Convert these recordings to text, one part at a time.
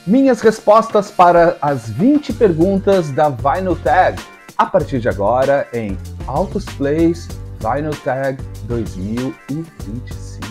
Minhas respostas para as 20 perguntas da Vinyl Tag, a partir de agora em Altos Plays Vinyl Tag 2025.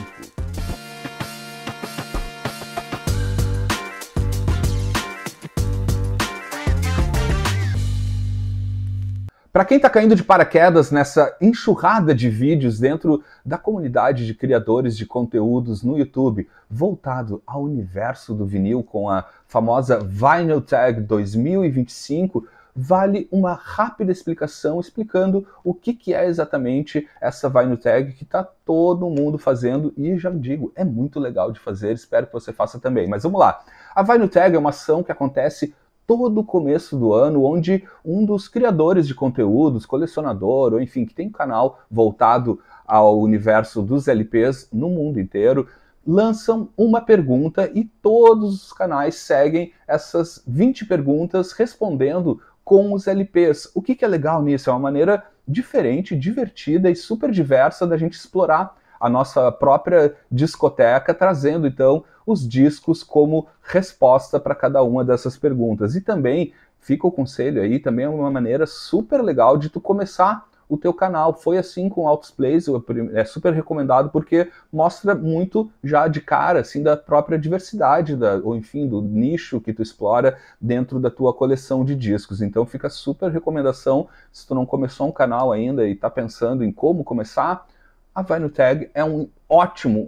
Para quem está caindo de paraquedas nessa enxurrada de vídeos dentro da comunidade de criadores de conteúdos no YouTube, voltado ao universo do vinil com a famosa Vinyl Tag 2025, vale uma rápida explicação explicando o que é exatamente essa Vinyl Tag que está todo mundo fazendo e já digo, é muito legal de fazer, espero que você faça também. Mas vamos lá, a Vinyl Tag é uma ação que acontece todo o começo do ano, onde um dos criadores de conteúdos, colecionador, ou enfim, que tem um canal voltado ao universo dos LPs no mundo inteiro, lançam uma pergunta e todos os canais seguem essas 20 perguntas respondendo com os LPs. O que é legal nisso? É uma maneira diferente, divertida e super diversa da gente explorar a nossa própria discoteca, trazendo então os discos como resposta para cada uma dessas perguntas. E também fica o conselho aí, também é uma maneira super legal de tu começar o teu canal. Foi assim com Altos Plays, é super recomendado porque mostra muito já de cara assim da própria diversidade, ou enfim, do nicho que tu explora dentro da tua coleção de discos. Então fica super recomendação, se tu não começou um canal ainda e está pensando em como começar, a Vinyl Tag é um ótimo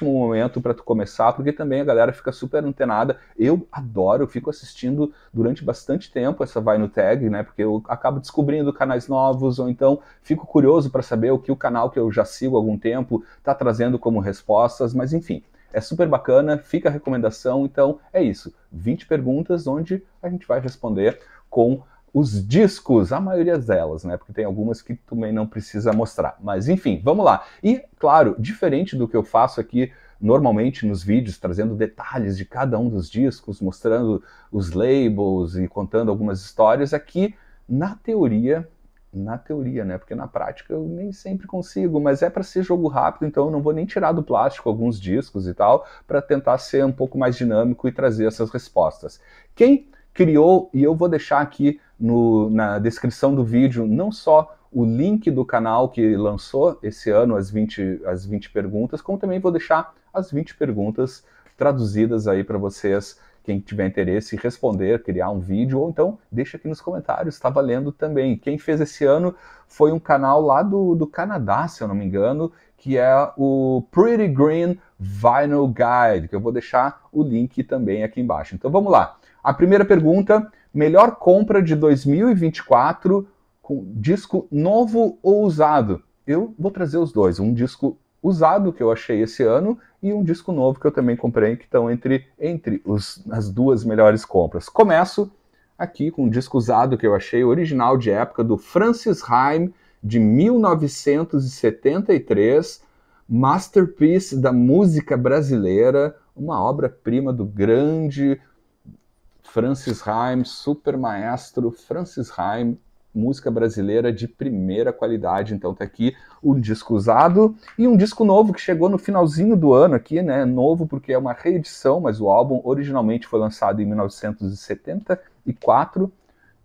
momento para tu começar, porque também a galera fica super antenada. Eu adoro, eu fico assistindo durante bastante tempo essa Vinyl Tag, né? Porque eu acabo descobrindo canais novos, ou então fico curioso para saber o que o canal que eu já sigo há algum tempo está trazendo como respostas, mas enfim, é super bacana, fica a recomendação. Então é isso, 20 perguntas onde a gente vai responder com os discos, a maioria delas, né? Porque tem algumas que também não precisa mostrar. Mas enfim, vamos lá. E, claro, diferente do que eu faço aqui normalmente nos vídeos, trazendo detalhes de cada um dos discos, mostrando os labels e contando algumas histórias, aqui na teoria, né? Porque na prática eu nem sempre consigo, mas é para ser jogo rápido, então eu não vou nem tirar do plástico alguns discos e tal, para tentar ser um pouco mais dinâmico e trazer essas respostas. Quem criou, e eu vou deixar aqui na descrição do vídeo, não só o link do canal que lançou esse ano as 20 perguntas, como também vou deixar as 20 perguntas traduzidas aí para vocês, quem tiver interesse em responder, criar um vídeo, ou então deixa aqui nos comentários, está valendo também. Quem fez esse ano foi um canal lá do Canadá, se eu não me engano, que é o Pretty Green Vinyl Guide, que eu vou deixar o link também aqui embaixo. Então vamos lá. A primeira pergunta, melhor compra de 2024 com disco novo ou usado? Eu vou trazer os dois, um disco usado que eu achei esse ano e um disco novo que eu também comprei, que estão entre as duas melhores compras. Começo aqui com um disco usado que eu achei original de época do Francis Haim, de 1973, masterpiece da música brasileira, uma obra-prima do grande Francis Haim, super maestro Francis Haim, música brasileira de primeira qualidade. Então tá aqui um disco usado e um disco novo que chegou no finalzinho do ano aqui, né? Novo porque é uma reedição, mas o álbum originalmente foi lançado em 1974.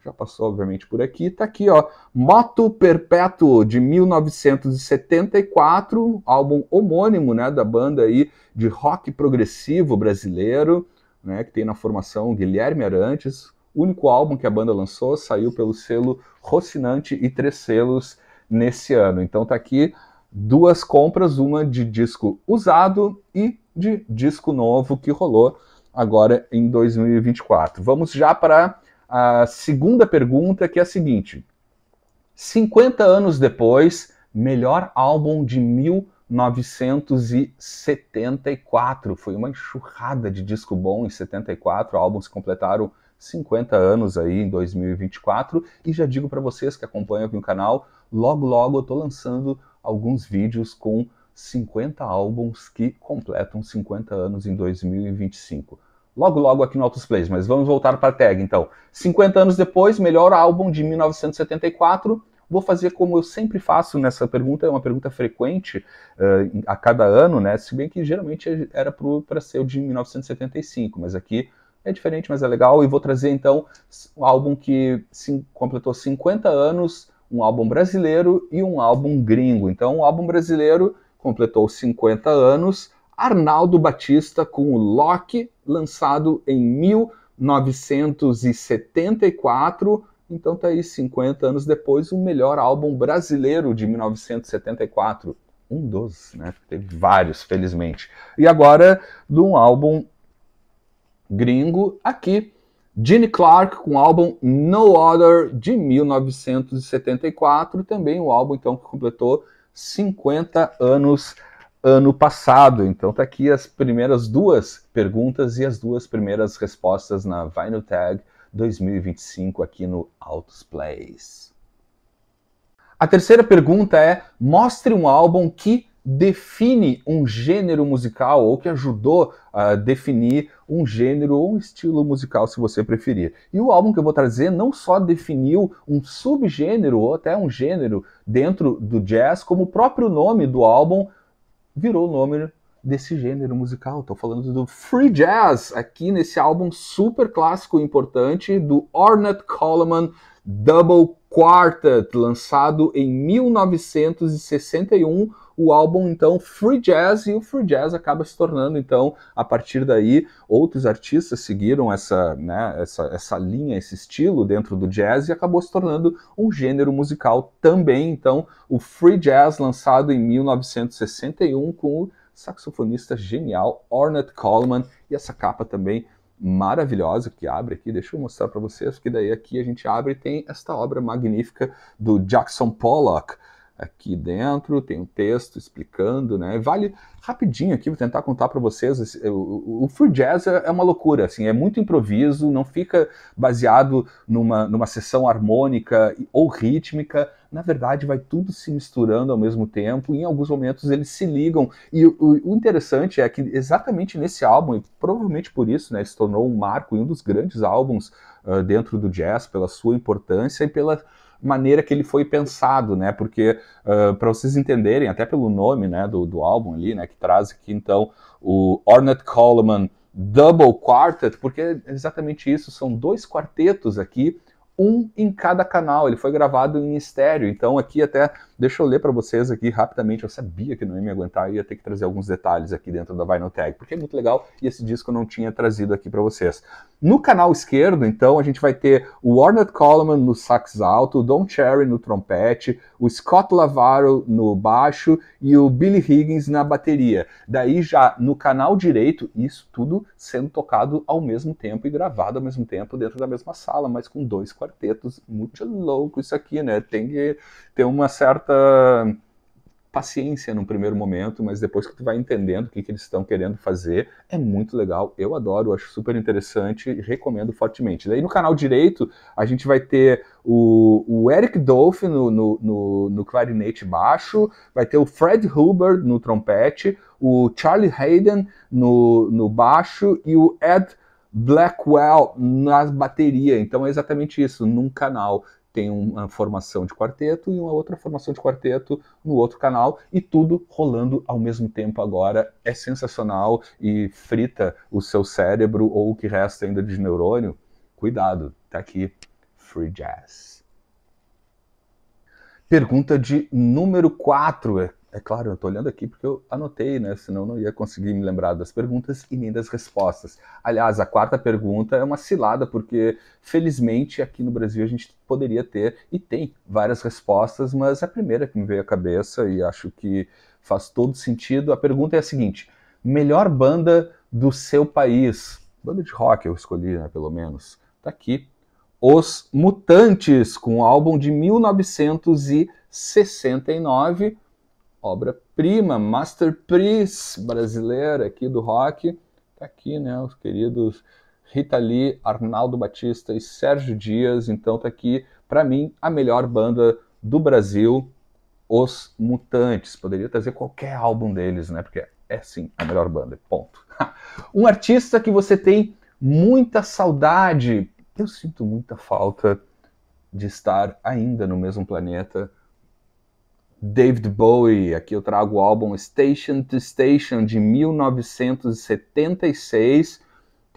Já passou, obviamente, por aqui. Tá aqui, ó, Moto Perpétuo, de 1974, álbum homônimo, né, da banda aí de rock progressivo brasileiro, né, que tem na formação Guilherme Arantes. O único álbum que a banda lançou, saiu pelo selo Rocinante e 3 selos nesse ano. Então tá aqui duas compras, uma de disco usado e de disco novo que rolou agora em 2024. Vamos já para a segunda pergunta, que é a seguinte: 50 anos depois, melhor álbum de 1974. Foi uma enxurrada de disco bom em 74, álbuns completaram 50 anos aí em 2024, e já digo para vocês que acompanham aqui no canal, logo eu tô lançando alguns vídeos com 50 álbuns que completam 50 anos em 2025. Logo aqui no Altos Plays, mas vamos voltar para a tag então. 50 anos depois, melhor álbum de 1974, vou fazer como eu sempre faço nessa pergunta, é uma pergunta frequente a cada ano, né? Se bem que geralmente era para ser o de 1975, mas aqui é diferente, mas é legal. E vou trazer então um álbum que completou 50 anos, um álbum brasileiro e um álbum gringo. Então o álbum brasileiro completou 50 anos, Arnaldo Batista com o Loki, lançado em 1974. Então tá aí 50 anos depois, o melhor álbum brasileiro de 1974. Um dos, né? Teve vários, felizmente. E agora, de um álbum gringo, aqui, Gene Clark com o álbum No Other, de 1974. Também um álbum, então, que completou 50 anos ano passado. Então tá aqui as primeiras duas perguntas e as duas primeiras respostas na Vinyl Tag 2025 aqui no Altos Plays. A terceira pergunta é: mostre um álbum que define um gênero musical ou que ajudou a definir um gênero ou um estilo musical, se você preferir. E o álbum que eu vou trazer não só definiu um subgênero ou até um gênero dentro do jazz, como o próprio nome do álbum virou o nome desse gênero musical. Estou falando do Free Jazz, aqui nesse álbum super clássico e importante do Ornette Coleman Double Quartet, lançado em 1961, o álbum então Free Jazz, e o Free Jazz acaba se tornando então, a partir daí, outros artistas seguiram essa linha, esse estilo dentro do jazz e acabou se tornando um gênero musical também. Então, o Free Jazz, lançado em 1961 com o saxofonista genial Ornette Coleman, e essa capa também maravilhosa que abre aqui, deixa eu mostrar para vocês, porque daí aqui a gente abre e tem esta obra magnífica do Jackson Pollock. Aqui dentro tem um texto explicando, né? Vale rapidinho aqui, vou tentar contar para vocês. O free jazz é uma loucura, assim, é muito improviso, não fica baseado numa sessão harmônica ou rítmica. Na verdade, vai tudo se misturando ao mesmo tempo, e em alguns momentos eles se ligam. E o interessante é que exatamente nesse álbum, e provavelmente por isso, né, ele se tornou um marco e um dos grandes álbuns dentro do jazz, pela sua importância e pela maneira que ele foi pensado, né? Porque para vocês entenderem, até pelo nome, né, do álbum ali, né, que traz aqui então o Ornette Coleman Double Quartet, porque é exatamente isso, são dois quartetos aqui, um em cada canal. Ele foi gravado em estéreo, então aqui até, deixa eu ler para vocês aqui rapidamente, eu sabia que não ia me aguentar, ia ter que trazer alguns detalhes aqui dentro da Vinyl Tag, porque é muito legal e esse disco eu não tinha trazido aqui para vocês. No canal esquerdo, então, a gente vai ter o Ornette Coleman no sax alto, o Don Cherry no trompete, o Scott LaVaro no baixo e o Billy Higgins na bateria. Daí já no canal direito, isso tudo sendo tocado ao mesmo tempo e gravado ao mesmo tempo dentro da mesma sala, mas com dois quartetos. Muito louco isso aqui, né? Tem que ter uma certa paciência no primeiro momento, mas depois que tu vai entendendo o que eles estão querendo fazer, é muito legal. Eu adoro, acho super interessante e recomendo fortemente. Daí no canal direito, a gente vai ter o Eric Dolphy no clarinete baixo, vai ter o Fred Hubbard no trompete, o Charlie Hayden no baixo e o Ed Blackwell na bateria. Então é exatamente isso, num canal tem uma formação de quarteto e uma outra formação de quarteto no outro canal, e tudo rolando ao mesmo tempo agora. É sensacional e frita o seu cérebro ou o que resta ainda de neurônio. Cuidado, tá aqui Free Jazz. Pergunta de número 4. É claro, eu estou olhando aqui porque eu anotei, né? Senão não ia conseguir me lembrar das perguntas e nem das respostas. Aliás, a quarta pergunta é uma cilada, porque felizmente aqui no Brasil a gente poderia ter e tem várias respostas, mas a primeira que me veio à cabeça e acho que faz todo sentido, a pergunta é a seguinte: melhor banda do seu país? Banda de rock eu escolhi, né, pelo menos. Tá aqui. Os Mutantes, com o álbum de 1969, obra-prima, masterpiece brasileira aqui do rock. Tá aqui, né, os queridos Rita Lee, Arnaldo Batista e Sérgio Dias. Então tá aqui, para mim, a melhor banda do Brasil, Os Mutantes. Poderia trazer qualquer álbum deles, né, porque é sim a melhor banda, ponto. Um artista que você tem muita saudade. Eu sinto muita falta de estar ainda no mesmo planeta. David Bowie, aqui eu trago o álbum Station to Station, de 1976.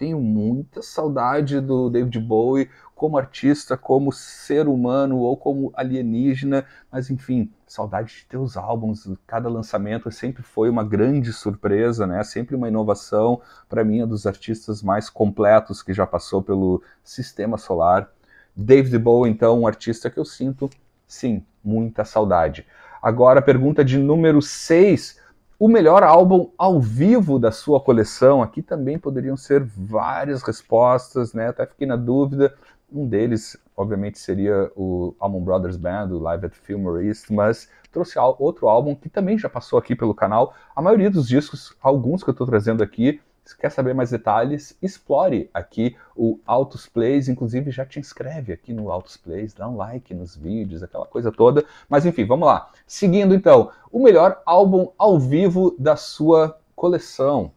tenho muita saudade do David Bowie como artista, como ser humano ou como alienígena, mas enfim, saudade de ter os álbuns, cada lançamento sempre foi uma grande surpresa, né? Sempre uma inovação. Para mim, é dos artistas mais completos que já passou pelo Sistema Solar. David Bowie, então, um artista que eu sinto, sim, muita saudade. Agora, a pergunta de número 6, o melhor álbum ao vivo da sua coleção. Aqui também poderiam ser várias respostas, né? Até fiquei na dúvida. Um deles, obviamente, seria o Allman Brothers Band, o Live at Fillmore East, mas trouxe outro álbum que também já passou aqui pelo canal. A maioria dos discos, alguns que eu estou trazendo aqui, se quer saber mais detalhes, explore aqui o Autos Plays, inclusive já te inscreve aqui no Autos Plays, dá um like nos vídeos, aquela coisa toda. Mas enfim, vamos lá. Seguindo então, o melhor álbum ao vivo da sua coleção.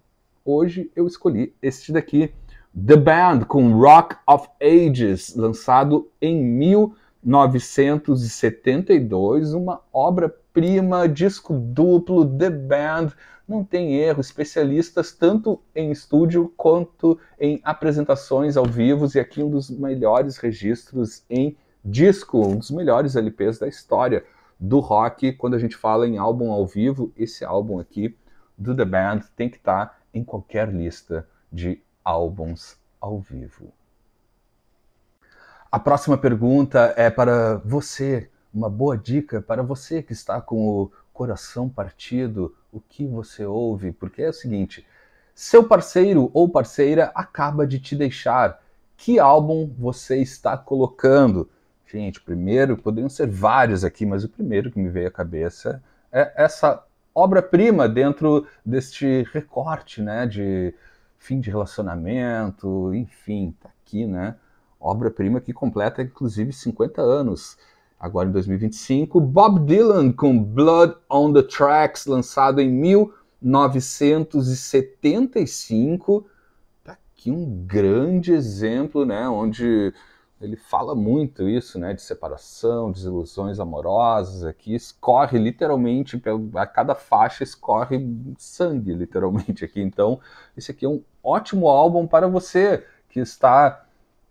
Hoje eu escolhi este daqui, The Band, com Rock of Ages, lançado em 1972, uma obra-prima, disco duplo, The Band, não tem erro, especialistas tanto em estúdio quanto em apresentações ao vivo, e aqui um dos melhores registros em disco, um dos melhores LPs da história do rock. Quando a gente fala em álbum ao vivo, esse álbum aqui do The Band tem que estar em qualquer lista de álbuns ao vivo. A próxima pergunta é para você, uma boa dica para você que está com o coração partido, o que você ouve, porque é o seguinte, seu parceiro ou parceira acaba de te deixar, que álbum você está colocando? Gente, o primeiro, poderiam ser vários aqui, mas o primeiro que me veio à cabeça é essa obra-prima dentro deste recorte, né, de fim de relacionamento, enfim, tá aqui, né, obra-prima que completa, inclusive, 50 anos. Agora em 2025, Bob Dylan com Blood on the Tracks, lançado em 1975. Tá aqui um grande exemplo, né, onde ele fala muito isso, né, de separação, desilusões amorosas. Aqui escorre literalmente, a cada faixa escorre sangue, literalmente aqui. Então, esse aqui é um ótimo álbum para você que está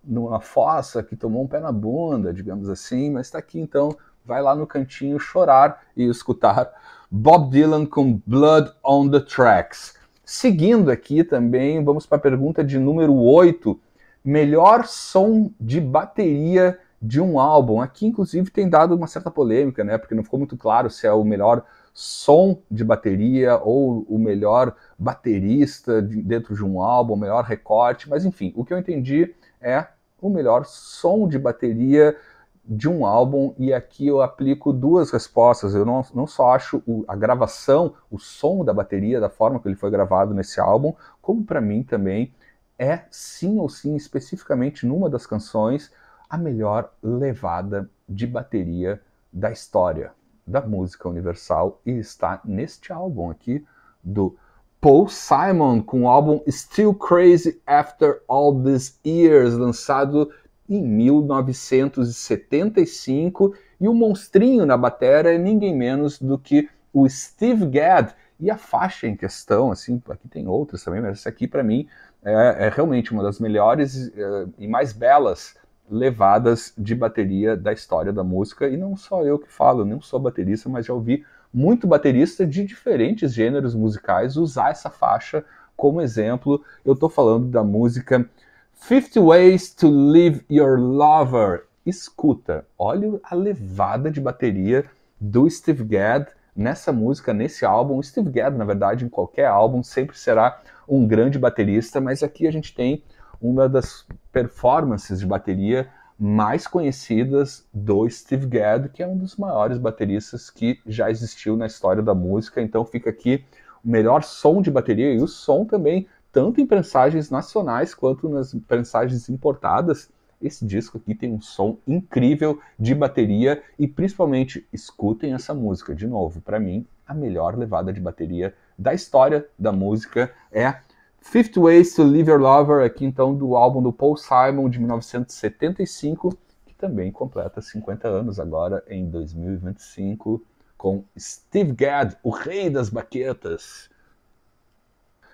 numa fossa, que tomou um pé na bunda, digamos assim, mas está aqui, então vai lá no cantinho chorar e escutar Bob Dylan com Blood on the Tracks. Seguindo aqui também, vamos para a pergunta de número 8, melhor som de bateria de um álbum. Aqui, inclusive, tem dado uma certa polêmica, né, porque não ficou muito claro se é o melhor som de bateria ou o melhor baterista dentro de um álbum, o melhor recorte, mas enfim, o que eu entendi é o melhor som de bateria de um álbum, e aqui eu aplico duas respostas. Eu não só acho a gravação, o som da bateria, da forma que ele foi gravado nesse álbum, como para mim também é, sim ou sim, especificamente numa das canções, a melhor levada de bateria da história da música universal, e está neste álbum aqui do Paul Simon, com o álbum Still Crazy After All These Years, lançado em 1975, e o monstrinho na bateria é ninguém menos do que o Steve Gadd, e a faixa em questão, assim, aqui tem outras também, mas essa aqui para mim é realmente uma das melhores e mais belas levadas de bateria da história da música, e não só eu que falo, eu não sou baterista, mas já ouvi muito baterista de diferentes gêneros musicais usar essa faixa como exemplo. Eu estou falando da música 50 Ways to Leave Your Lover. Escuta, olha a levada de bateria do Steve Gadd nessa música, nesse álbum. O Steve Gadd, na verdade, em qualquer álbum, sempre será um grande baterista, mas aqui a gente tem uma das performances de bateria mais conhecidas do Steve Gadd, que é um dos maiores bateristas que já existiu na história da música. Então fica aqui o melhor som de bateria, e o som também, tanto em prensagens nacionais quanto nas prensagens importadas. Esse disco aqui tem um som incrível de bateria, e principalmente escutem essa música de novo. Para mim, a melhor levada de bateria da história da música é 50 Ways to Leave Your Lover, aqui então do álbum do Paul Simon de 1975, que também completa 50 anos agora em 2025, com Steve Gadd, o rei das baquetas.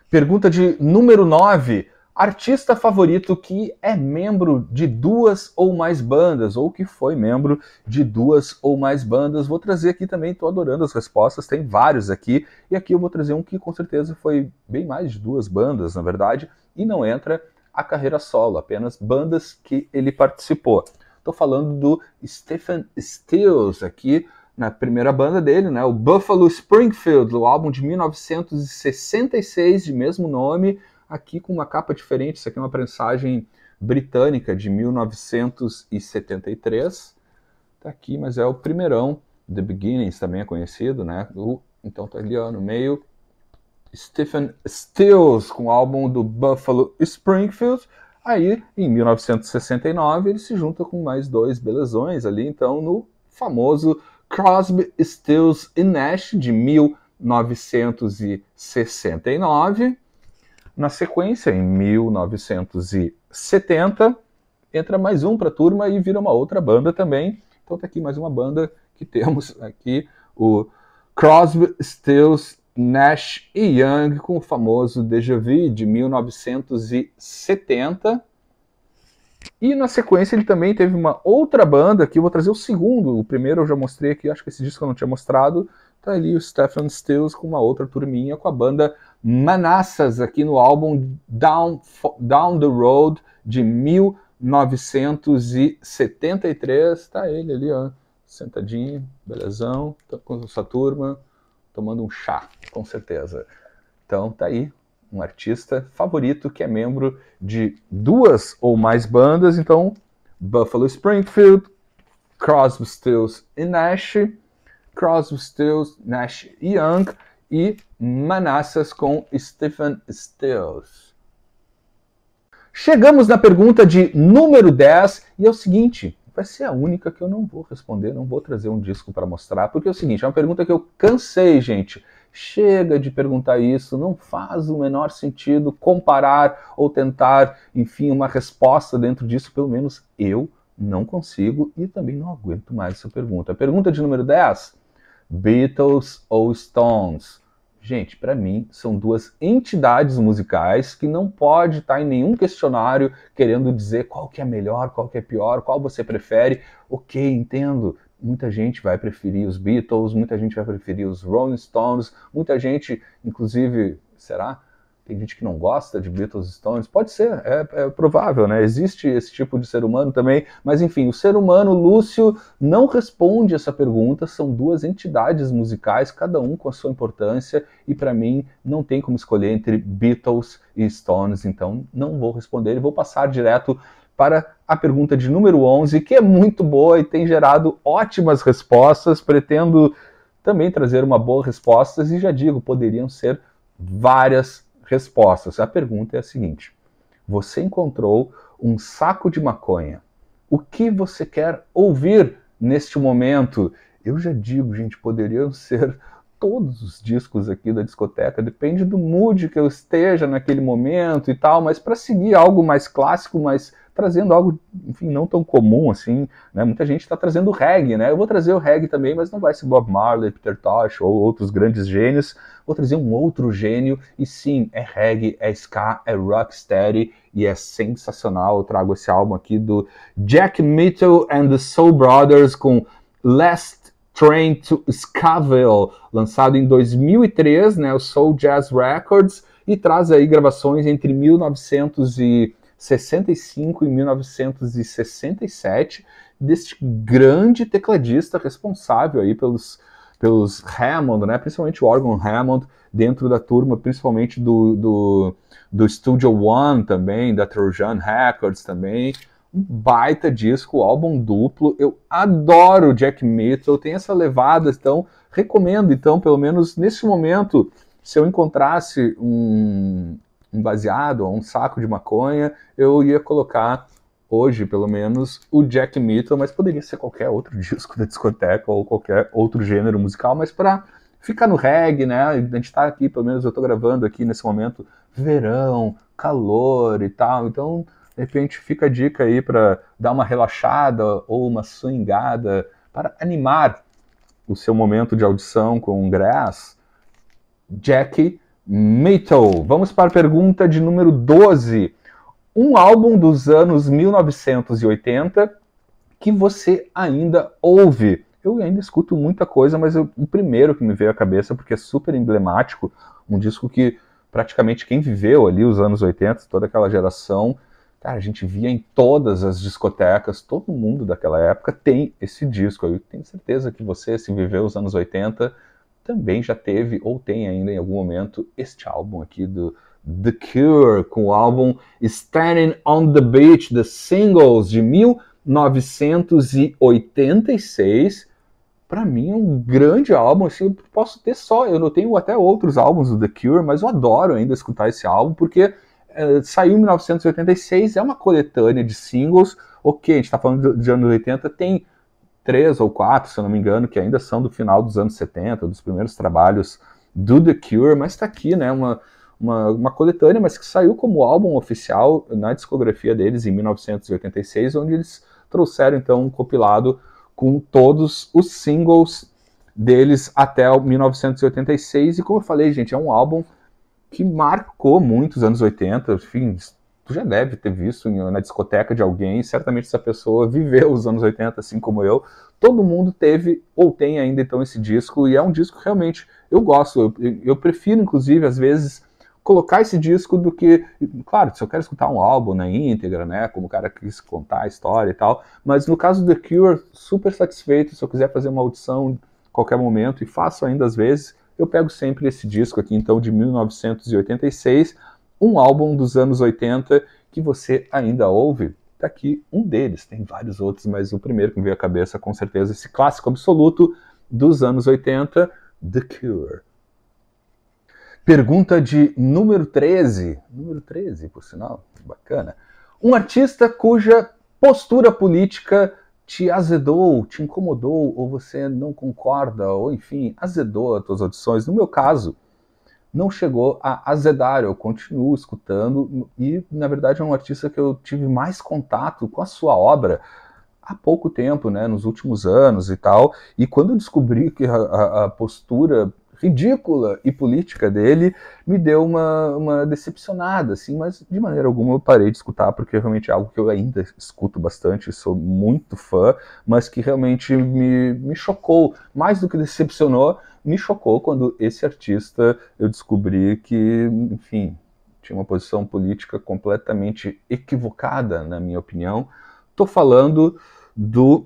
Pergunta de número 9. Artista favorito que é membro de duas ou mais bandas, ou que foi membro de duas ou mais bandas. Vou trazer aqui também, estou adorando as respostas, tem vários aqui, e aqui eu vou trazer um que com certeza foi bem mais de duas bandas, na verdade, e não entra a carreira solo, apenas bandas que ele participou. Estou falando do Stephen Stills aqui, na primeira banda dele, né, o Buffalo Springfield, o álbum de 1966, de mesmo nome, aqui com uma capa diferente. Isso aqui é uma prensagem britânica de 1973. Tá aqui, mas é o primeirão. The Beginnings também é conhecido, né? Então tá ali ó, no meio. Stephen Stills com o álbum do Buffalo Springfield. Aí, em 1969, ele se junta com mais dois belezões ali, então, no famoso Crosby, Stills e Nash, de 1969. Na sequência, em 1970, entra mais um para a turma e vira uma outra banda também. Então tá aqui mais uma banda que temos aqui o Crosby, Stills, Nash e Young com o famoso Déjà Vu de 1970. E na sequência ele também teve uma outra banda, que eu vou trazer o segundo. O primeiro eu já mostrei aqui, acho que esse disco eu não tinha mostrado. Tá ali o Stephen Stills com uma outra turminha, com a banda Manassas, aqui no álbum Down the Road, de 1973. Tá ele ali, ó, sentadinho, belezão, com a sua turma, tomando um chá, com certeza. Então tá aí, um artista favorito que é membro de duas ou mais bandas. Então, Buffalo Springfield, Crosby, Stills e Nash, Crosby, Stills, Nash e Young, e Manassas com Stephen Stills. Chegamos na pergunta de número 10, e é o seguinte, vai ser a única que eu não vou responder, não vou trazer um disco para mostrar, porque é o seguinte, é uma pergunta que eu cansei, gente. Chega de perguntar isso, não faz o menor sentido comparar ou tentar, enfim, uma resposta dentro disso, pelo menos eu não consigo e também não aguento mais essa pergunta. A pergunta de número 10, Beatles ou Stones? Gente, para mim, são duas entidades musicais que não pode estar em nenhum questionário querendo dizer qual que é melhor, qual que é pior, qual você prefere. Ok, entendo. Muita gente vai preferir os Beatles, muita gente vai preferir os Rolling Stones, muita gente, inclusive, será? Tem gente que não gosta de Beatles e Stones? Pode ser, é provável, né? Existe esse tipo de ser humano também, mas enfim, o ser humano, Lúcio, não responde essa pergunta, são duas entidades musicais, cada um com a sua importância, e para mim não tem como escolher entre Beatles e Stones, então não vou responder e vou passar direto para a pergunta de número 11, que é muito boa e tem gerado ótimas respostas. Pretendo também trazer uma boa resposta e já digo, poderiam ser várias respostas. A pergunta é a seguinte: você encontrou um saco de maconha. O que você quer ouvir neste momento? Eu já digo, gente, poderiam ser todos os discos aqui da discoteca, depende do mood que eu esteja naquele momento e tal, mas para seguir algo mais clássico, mas trazendo algo, enfim, não tão comum assim, né? Muita gente está trazendo reggae, né? Eu vou trazer o reggae também, mas não vai ser Bob Marley, Peter Tosh ou outros grandes gênios. Vou trazer um outro gênio e sim, é reggae, é ska, é rocksteady e é sensacional. Eu trago esse álbum aqui do Jack Mitchell and the Soul Brothers com Last Train to Skaville, lançado em 2003, né, o Soul Jazz Records, e traz aí gravações entre 1965 e 1967, deste grande tecladista responsável aí pelos Hammond, né, principalmente o órgão Hammond, dentro da turma, principalmente do Studio One também, da Trojan Records também. Um baita disco, álbum duplo. Eu adoro o Jack Mitchell, tem essa levada, então recomendo. Então, pelo menos nesse momento, se eu encontrasse um baseado ou um saco de maconha, eu ia colocar hoje, pelo menos, o Jack Mitchell, mas poderia ser qualquer outro disco da discoteca ou qualquer outro gênero musical, mas para ficar no reggae, né? A gente está aqui, pelo menos eu estou gravando aqui nesse momento, verão, calor e tal, então de repente fica a dica aí para dar uma relaxada ou uma swingada, para animar o seu momento de audição com Grass, Jack Mitchell. Vamos para a pergunta de número 12. um álbum dos anos 1980 que você ainda ouve. Eu ainda escuto muita coisa, mas o primeiro que me veio à cabeça, porque é super emblemático, um disco que praticamente quem viveu ali os anos 80, toda aquela geração, cara, a gente via em todas as discotecas, todo mundo daquela época tem esse disco. Eu tenho certeza que você, se viveu os anos 80, também já teve ou tem ainda em algum momento este álbum aqui do The Cure, com o álbum Standing on the Beach, The Singles, de 1986. Para mim é um grande álbum, assim, eu posso ter só, eu não tenho até outros álbuns do The Cure, mas eu adoro ainda escutar esse álbum, porque saiu em 1986, é uma coletânea de singles, ok, a gente está falando de anos 80, tem 3 ou 4, se eu não me engano, que ainda são do final dos anos 70, dos primeiros trabalhos do The Cure, mas está aqui, né, uma coletânea, mas que saiu como álbum oficial na discografia deles em 1986, onde eles trouxeram então um compilado com todos os singles deles até 1986, e como eu falei, gente, é um álbum que marcou muito os anos 80, enfim, tu já deve ter visto na discoteca de alguém, certamente essa pessoa viveu os anos 80 assim como eu, todo mundo teve ou tem ainda então esse disco, e é um disco que realmente eu gosto, eu prefiro inclusive às vezes colocar esse disco do que, claro, se eu quero escutar um álbum na íntegra, né, como o cara quis contar a história e tal, mas no caso do The Cure, super satisfeito, se eu quiser fazer uma audição a qualquer momento, e faço ainda às vezes, eu pego sempre esse disco aqui, então, de 1986, um álbum dos anos 80 que você ainda ouve. Tá aqui um deles, tem vários outros, mas o primeiro que me veio à cabeça, com certeza, esse clássico absoluto dos anos 80, The Cure. Pergunta de número 13, por sinal, bacana. Um artista cuja postura política te azedou, te incomodou, ou você não concorda, ou enfim, azedou as tuas audições. No meu caso, não chegou a azedar, eu continuo escutando, e na verdade é um artista que eu tive mais contato com a sua obra há pouco tempo, né, nos últimos anos e tal, e quando eu descobri que a postura ridícula e política dele me deu uma decepcionada, assim, mas de maneira alguma eu parei de escutar, porque realmente é algo que eu ainda escuto bastante, sou muito fã, mas que realmente me chocou, mais do que decepcionou, me chocou quando esse artista eu descobri que, enfim, tinha uma posição política completamente equivocada, na minha opinião. Tô falando do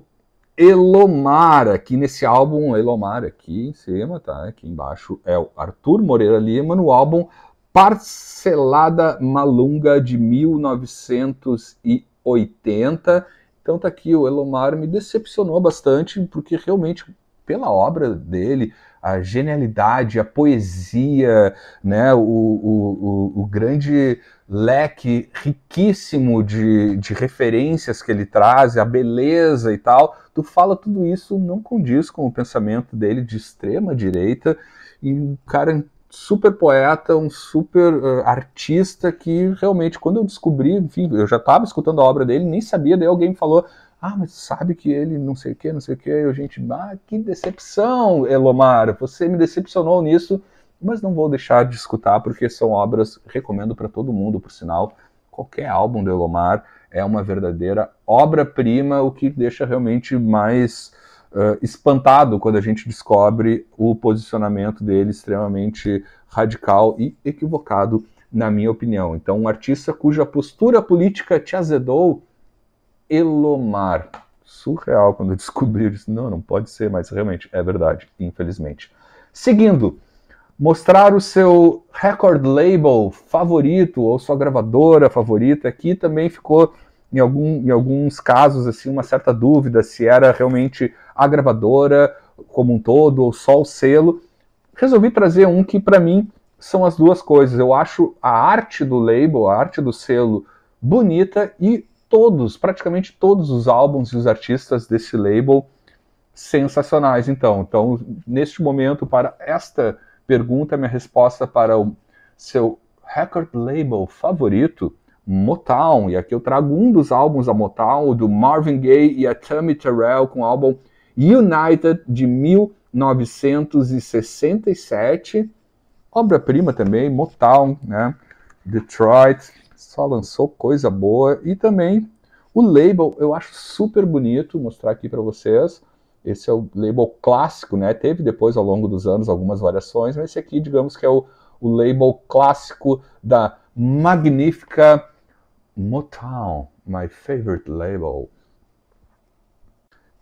Elomar, aqui nesse álbum, Elomar aqui em cima, tá? Aqui embaixo é o Arthur Moreira Lima, no álbum Parcelada Malunga, de 1980. Então tá aqui, o Elomar me decepcionou bastante, porque realmente, pela obra dele, a genialidade, a poesia, né, o grande leque riquíssimo de referências que ele traz, a beleza e tal, tu fala tudo isso não condiz com o pensamento dele de extrema direita, e um cara super poeta, um super artista que realmente, quando eu descobri, enfim, eu já estava escutando a obra dele, nem sabia, daí alguém me falou, mas sabe que ele não sei o que, eu, gente, que decepção, Elomar, você me decepcionou nisso, mas não vou deixar de escutar, porque são obras, recomendo para todo mundo, por sinal, qualquer álbum do Elomar é uma verdadeira obra-prima, o que deixa realmente mais espantado quando a gente descobre o posicionamento dele extremamente radical e equivocado, na minha opinião. Então, um artista cuja postura política te azedou, Elomar. Surreal quando eu descobri isso. Não pode ser, mas realmente é verdade, infelizmente. Seguindo, mostrar o seu record label favorito ou sua gravadora favorita. Aqui também ficou, em alguns casos, assim, uma certa dúvida se era realmente a gravadora como um todo ou só o selo. Resolvi trazer um que, para mim, são as duas coisas. Eu acho a arte do label, a arte do selo, bonita, e praticamente todos os álbuns e os artistas desse label sensacionais. Então, neste momento, para esta pergunta, minha resposta para o seu record label favorito, Motown. E aqui eu trago um dos álbuns da Motown, do Marvin Gaye e a Tammy Terrell, com o álbum United, de 1967. Obra-prima também, Motown, né? Detroit, só lançou coisa boa. E também o label eu acho super bonito, mostrar aqui para vocês. Esse é o label clássico, né? Teve depois, ao longo dos anos, algumas variações, mas esse aqui, digamos que é o label clássico da magnífica Motown, my favorite label.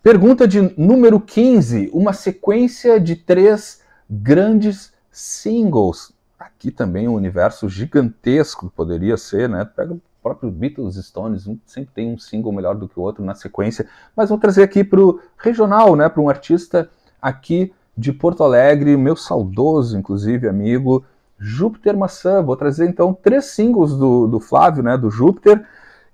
Pergunta de número 15, uma sequência de 3 grandes singles. Aqui também um universo gigantesco poderia ser, né? Pega o próprio Beatles, Stones, sempre tem um single melhor do que o outro na sequência, mas vou trazer aqui para o regional, né? Para um artista aqui de Porto Alegre, meu saudoso, inclusive, amigo, Júpiter Maçã. Vou trazer então 3 singles do Flávio, né? Do Júpiter,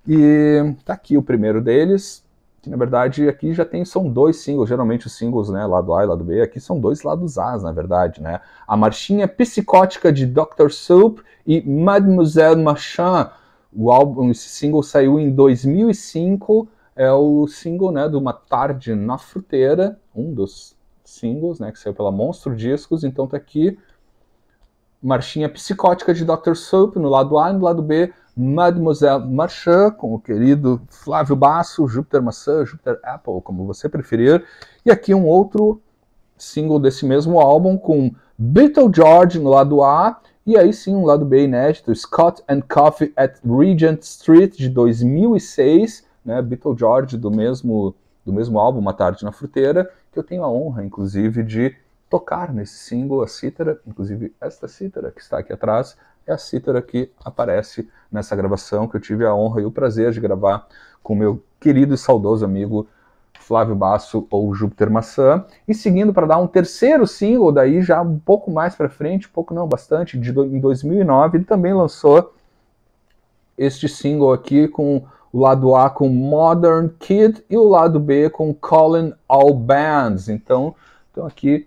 e tá aqui o primeiro deles. Que, na verdade, aqui já são 2 singles, geralmente os singles, né, lado A e lado B, aqui são 2 lados A, na verdade, né? A Marchinha Psicótica de Dr. Soup e Mademoiselle Machin. O álbum, esse single saiu em 2005, é o single, né, de Uma Tarde na Fruteira, um dos singles, né, que saiu pela Monstro Discos. Então tá aqui Marchinha Psicótica de Dr. Soup no lado A, e no lado B Mademoiselle Machin, com o querido Flávio Basso, Júpiter Maçã, Júpiter Apple, como você preferir. E aqui um outro single desse mesmo álbum, com Beetle George no lado A, e aí sim um lado B inédito, Scott and Coffee at Regent Street, de 2006, né, Beetle George do mesmo álbum, Uma Tarde na Fruteira, que eu tenho a honra, inclusive, de tocar nesse single, a cítara, inclusive esta cítara que está aqui atrás, é a cítara que aparece nessa gravação, que eu tive a honra e o prazer de gravar com meu querido e saudoso amigo Flávio Basso, ou Júpiter Maçã. E seguindo para dar um terceiro single, daí já um pouco mais para frente, pouco não, bastante, em 2009, ele também lançou este single aqui com o lado A com Modern Kid e o lado B com Calling All Bands. Então aqui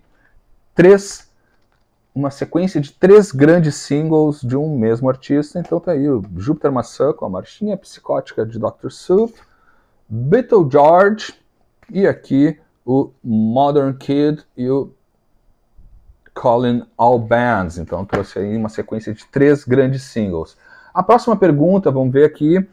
uma sequência de 3 grandes singles de um mesmo artista. Então tá aí o Júpiter Maçã com a Marchinha Psicótica de Dr. Soup, Beetle George e aqui o Modern Kid e o Calling All Bands. Então trouxe aí uma sequência de 3 grandes singles. A próxima pergunta, vamos ver aqui,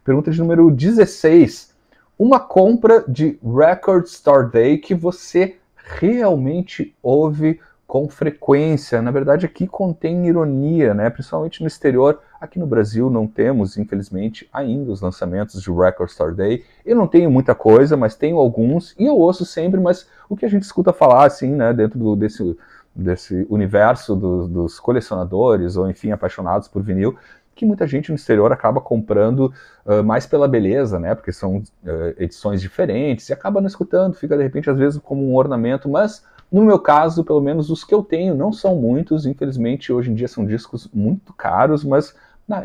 pergunta de número 16. Uma compra de Record Store Day que você realmente ouve com frequência. Na verdade, aqui contém ironia, né? Principalmente no exterior. Aqui no Brasil não temos, infelizmente, ainda os lançamentos de Record Store Day. Eu não tenho muita coisa, mas tenho alguns, e eu ouço sempre, mas o que a gente escuta falar, assim, né, dentro desse universo dos colecionadores, ou enfim, apaixonados por vinil, que muita gente no exterior acaba comprando mais pela beleza, né? Porque são edições diferentes, e acaba não escutando, fica de repente às vezes como um ornamento, mas no meu caso, pelo menos os que eu tenho não são muitos, infelizmente hoje em dia são discos muito caros, mas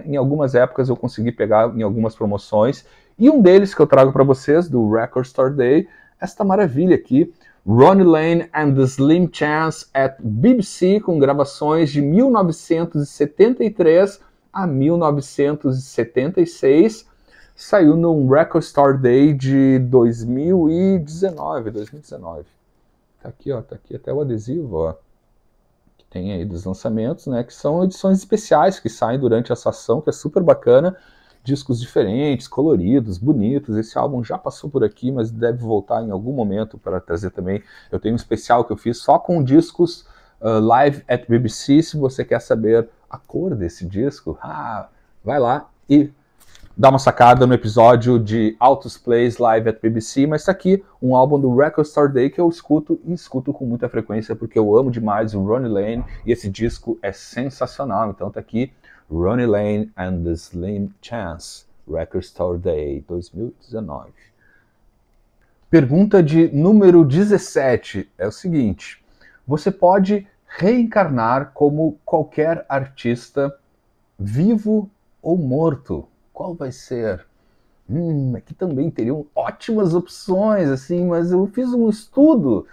em algumas épocas eu consegui pegar em algumas promoções, e um deles que eu trago para vocês, do Record Store Day, esta maravilha aqui, Ronnie Lane and the Slim Chance at BBC, com gravações de 1973 a 1976, saiu num Record Store Day de 2019. Tá aqui, ó, tá aqui até o adesivo, ó, que tem aí dos lançamentos, né, que são edições especiais que saem durante essa ação, que é super bacana, discos diferentes, coloridos, bonitos. Esse álbum já passou por aqui, mas deve voltar em algum momento para trazer também. Eu tenho um especial que eu fiz só com discos Live at BBC. Se você quer saber a cor desse disco, vai lá e dá uma sacada no episódio de Autos Plays Live at BBC, mas tá aqui um álbum do Record Store Day que eu escuto com muita frequência, porque eu amo demais o Ronnie Lane, e esse disco é sensacional. Então tá aqui Ronnie Lane and the Slim Chance, Record Store Day 2019. Pergunta de número 17 é o seguinte: você pode reencarnar como qualquer artista, vivo ou morto? Qual vai ser? Aqui também teriam ótimas opções, assim, mas eu fiz um estudo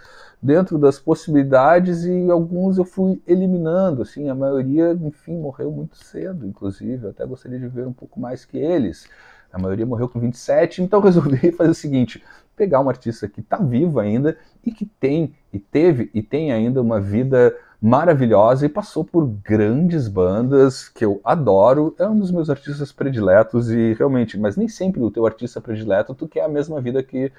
dentro das possibilidades e alguns eu fui eliminando, assim, a maioria, enfim, morreu muito cedo, inclusive, eu até gostaria de ver um pouco mais que eles. A maioria morreu com 27, então resolvi fazer o seguinte: pegar um artista que está vivo ainda e que tem, e teve, e tem ainda uma vida maravilhosa e passou por grandes bandas que eu adoro. É um dos meus artistas prediletos e realmente, mas nem sempre o teu artista predileto tu quer a mesma vida que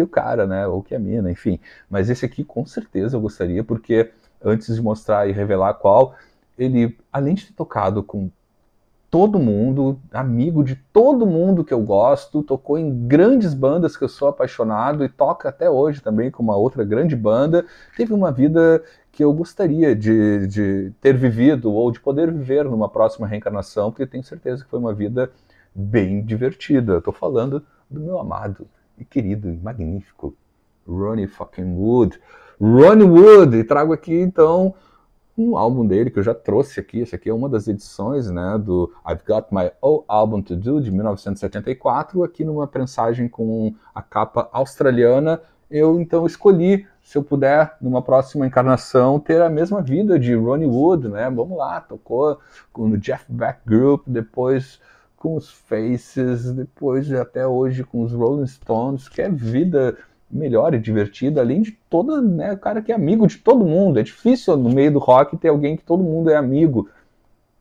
o cara, né? Ou que a mina, enfim. Mas esse aqui com certeza eu gostaria, porque antes de mostrar e revelar qual, ele, além de ter tocado com todo mundo, amigo de todo mundo que eu gosto, tocou em grandes bandas que eu sou apaixonado e toca até hoje também com uma outra grande banda, teve uma vida que eu gostaria de ter vivido ou de poder viver numa próxima reencarnação, porque tenho certeza que foi uma vida bem divertida. Estou falando do meu amado e querido e magnífico Ronnie fucking Wood. Ronnie Wood! E trago aqui então um álbum dele que eu já trouxe aqui. Esse aqui é uma das edições, né, do I've Got My Own Album to Do, de 1974, aqui numa prensagem com a capa australiana. Eu então escolhi, se eu puder, numa próxima encarnação, ter a mesma vida de Ronnie Wood, né? Vamos lá, tocou no Jeff Beck Group, depois com os Faces, depois até hoje com os Rolling Stones, que é vida melhor e divertida, além de toda, né, o cara que é amigo de todo mundo. É difícil no meio do rock ter alguém que todo mundo é amigo.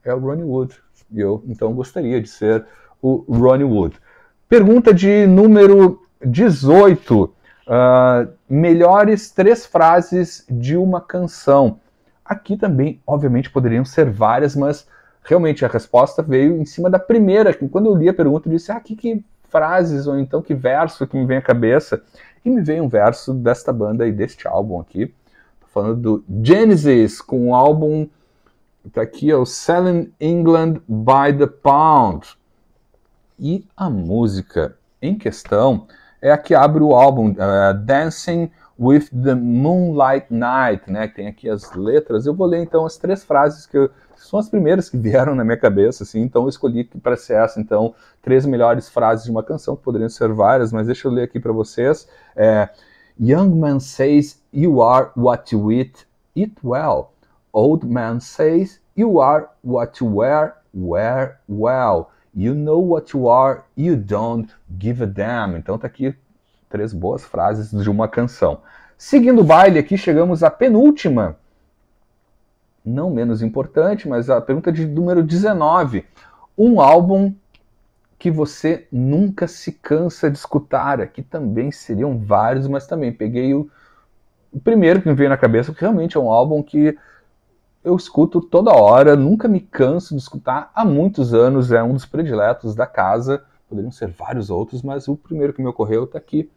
É o Ronnie Wood. E eu, então, gostaria de ser o Ronnie Wood. Pergunta de número 18. Melhores 3 frases de uma canção. Aqui também, obviamente, poderiam ser várias, mas realmente a resposta veio em cima da primeira. Quando eu li a pergunta, eu disse, que frases, ou então que verso que me vem à cabeça. E me veio um verso desta banda e deste álbum aqui. Tô falando do Genesis, com o álbum, tá aqui, o Selling England by the Pound. E a música em questão é a que abre o álbum, Dancing with the Moonlight Night, né? Tem aqui as letras. Eu vou ler então as 3 frases que são as primeiras que vieram na minha cabeça, assim, então eu escolhi para ser essa, então, 3 melhores frases de uma canção, que poderiam ser várias, mas deixa eu ler aqui para vocês. Young man says you are what you eat well. Old man says you are what you wear well. You know what you are, you don't give a damn. Então tá aqui 3 boas frases de uma canção. Seguindo o baile, aqui chegamos à penúltima, não menos importante, mas a pergunta de número 19. Um álbum que você nunca se cansa de escutar. Aqui também seriam vários, mas também peguei o primeiro que me veio na cabeça, que realmente é um álbum que eu escuto toda hora, nunca me canso de escutar há muitos anos, é um dos prediletos da casa, poderiam ser vários outros, mas o primeiro que me ocorreu está aqui.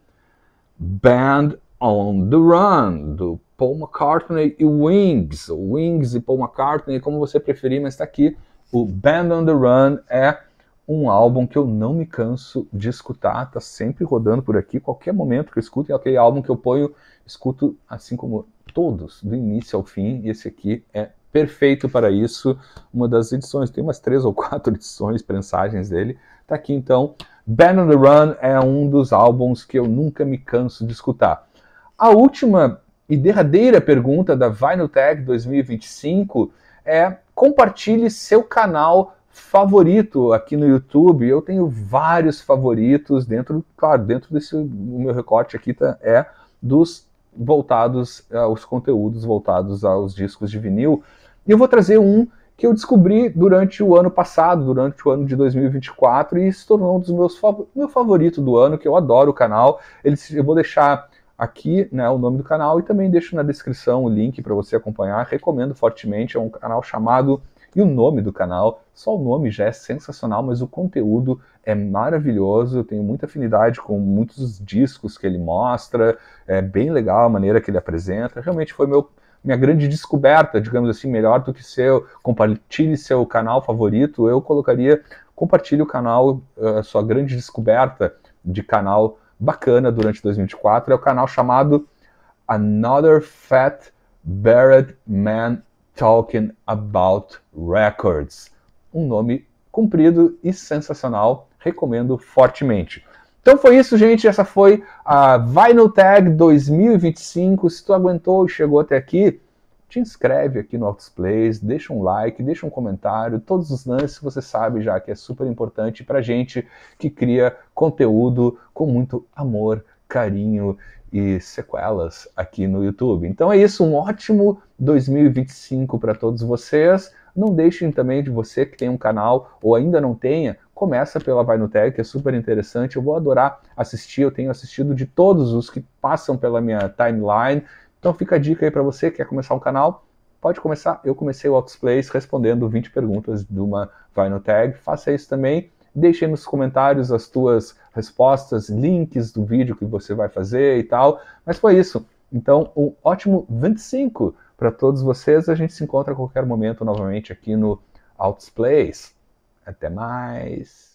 Band on the Run, do Paul McCartney e Wings, Wings e Paul McCartney, como você preferir, mas está aqui. O Band on the Run é um álbum que eu não me canso de escutar, tá sempre rodando por aqui, qualquer momento que eu escuto, é aquele álbum que eu ponho, escuto assim como todos, do início ao fim, e esse aqui é perfeito para isso, uma das edições, tem umas 3 ou 4 edições, prensagens dele, tá aqui então. Band on the Run é um dos álbuns que eu nunca me canso de escutar. A última e derradeira pergunta da Vinyl Tag 2025 é: compartilhe seu canal favorito aqui no YouTube. Eu tenho vários favoritos dentro desse o meu recorte aqui é dos voltados aos conteúdos voltados aos discos de vinil. E eu vou trazer um que eu descobri durante o ano passado, durante o ano de 2024, e se tornou um dos meu favorito do ano, que eu adoro o canal. Eu vou deixar aqui, né, o nome do canal e também deixo na descrição o link para você acompanhar. Recomendo fortemente, é um canal chamado... E o nome do canal, só o nome já é sensacional, mas o conteúdo é maravilhoso. Eu tenho muita afinidade com muitos discos que ele mostra, é bem legal a maneira que ele apresenta. Realmente foi minha grande descoberta, digamos assim, melhor do que compartilhe seu canal favorito. Eu colocaria, compartilhe o canal, a sua grande descoberta de canal bacana durante 2024. É o canal chamado Another Fat Barred Man Talking About Records. Um nome comprido e sensacional, recomendo fortemente. Então foi isso, gente, essa foi a Vinyl Tag 2025. Se tu aguentou e chegou até aqui, te inscreve aqui no Altos Plays, deixa um like, deixa um comentário, todos os lances você sabe já que é super importante pra gente que cria conteúdo com muito amor, carinho e sequelas aqui no YouTube. Então é isso, um ótimo 2025 para todos vocês. Não deixem também de você que tem um canal ou ainda não tenha, começa pela Vai no Tech, que é super interessante. Eu vou adorar assistir, eu tenho assistido de todos os que passam pela minha timeline. Então fica a dica aí para você que quer começar um canal, pode começar. Eu comecei o Autos Plays respondendo 20 perguntas de uma Vai no Tag. Faça isso também. Deixe aí nos comentários as tuas respostas, links do vídeo que você vai fazer e tal. Mas foi isso. Então, um ótimo 25 para todos vocês. A gente se encontra a qualquer momento novamente aqui no Autos Plays. Até mais!